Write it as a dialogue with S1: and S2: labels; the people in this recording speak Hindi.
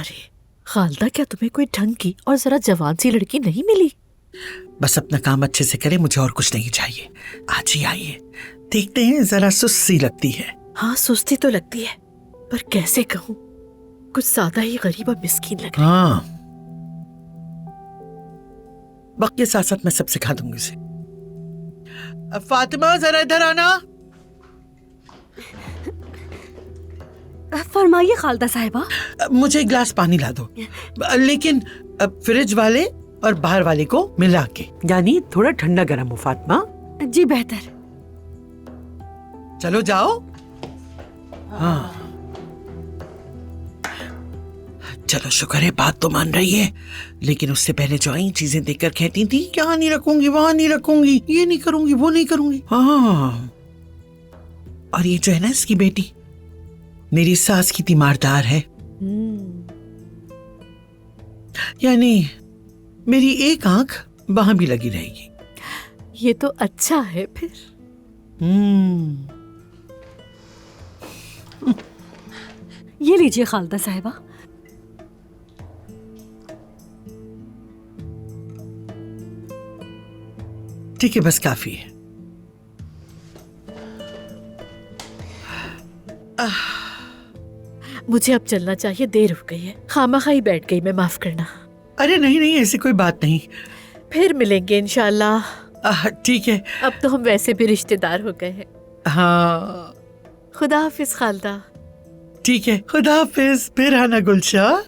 S1: अरे खालदा, क्या तुम्हें कोई ढंग की और जरा जवान सी लड़की नहीं मिली?
S2: बस अपना काम अच्छे से करे, मुझे और कुछ नहीं चाहिए। आज ही आइए, देखते हैं। जरा सुस्ती लगती है।
S1: हाँ, सुस्ती तो लगती है, पर कैसे कहूँ, कुछ ज्यादा ही गरीब और मिस्कीन लग रही है।
S2: हाँ, वक्त के साथ साथ मैं सब सिखा दूंगी उसे। अब फातिमा, जरा इधर आना।
S3: फरमाइए खालदा साहिबा।
S2: मुझे एक गिलास पानी ला दो, लेकिन फ्रिज वाले और बाहर वाले को मिला के, यानी थोड़ा ठंडा गर्म हो। फातिमा
S3: जी बेहतर।
S2: चलो जाओ। हाँ चलो, शुक्र है बात तो मान रही है, लेकिन उससे पहले जो आई चीजें देखकर कहती थी यहाँ नहीं रखूंगी, वहां नहीं रखूंगी, ये नहीं करूंगी, वो नहीं करूंगी। हाँ, और ये जो है ना इसकी बेटी, मेरी सास की तीमारदार है। यानी मेरी एक आंख वहां भी लगी रहेगी।
S1: ये तो अच्छा है फिर।
S3: ये लीजिए खालदा साहिबा।
S2: ठीक है, बस काफी है।
S1: मुझे अब चलना चाहिए, देर हो गई है। खामखा ही बैठ गई मैं, माफ करना।
S2: अरे नहीं नहीं, ऐसी कोई बात नहीं।
S1: फिर मिलेंगे इंशाल्लाह।
S2: ठीक है।
S1: अब तो हम वैसे भी रिश्तेदार हो गए हैं।
S2: हाँ
S1: खुदा हाफिज खालदा।
S2: ठीक है, खुदा हाफिज। फिर आना गुलशाह।